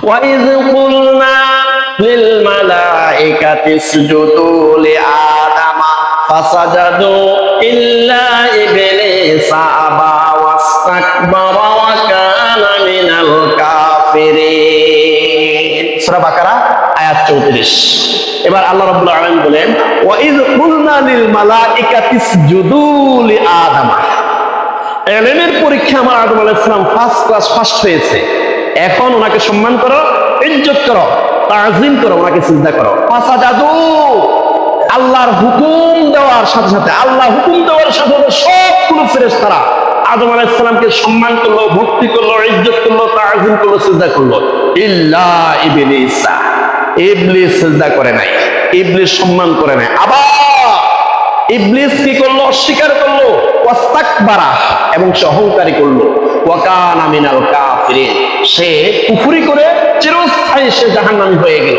وَإِذْ قُلْنَا لِلْمَلَائِكَةِ اسْجُدُوا لِآدَمَ فَسَجَدُوا إِلَّا إِبْلِيسَ أَبَى وَاسْتَكْبَرَ وَكَانَ مِنَ الْكَافِرِينَ সূরা বাকারা আয়াত 34। এবার আল্লাহ রাব্বুল আলামিন বলেন ওয়াইজ কুলনা লিল মালাইকাতি ইসজুদু লিআদম। এলেমের পরীক্ষা আমার আদম আলাইহিস সালাম ফার্স্ট ক্লাস ফার্স্ট হয়েছে, এখন ওনাকে সম্মান করো, ইজ্জত করো, তাজিম করো, ওনাকে সিজদা করো। ফাসাজাদু, আল্লাহর হুকুম দেওয়ার সাথে সাথে, আল্লাহ হুকুম দেওয়ার সাথে সাথে সবগুলো ফেরেশতারা আদম আলাইহিস সালামকে সম্মান করলো, ভক্তি করলো, ইজ্জত করলো, তাজিম করলো, সিজদা করলো। ইল্লা ইবলিসা, ইবলিস সিজদা করে নাই, ইবলিস সম্মান করে নাই। আবার ইবলিস কি করলো? অস্বীকার করলো। ওয়াস্তাকবারা, এবং সে অহংকারী করলো। ওয়া কানা মিনাল কাফিরিন, সে কুফরি করে চিরস্থায়ী সে জাহান্নামী হয়ে গেল।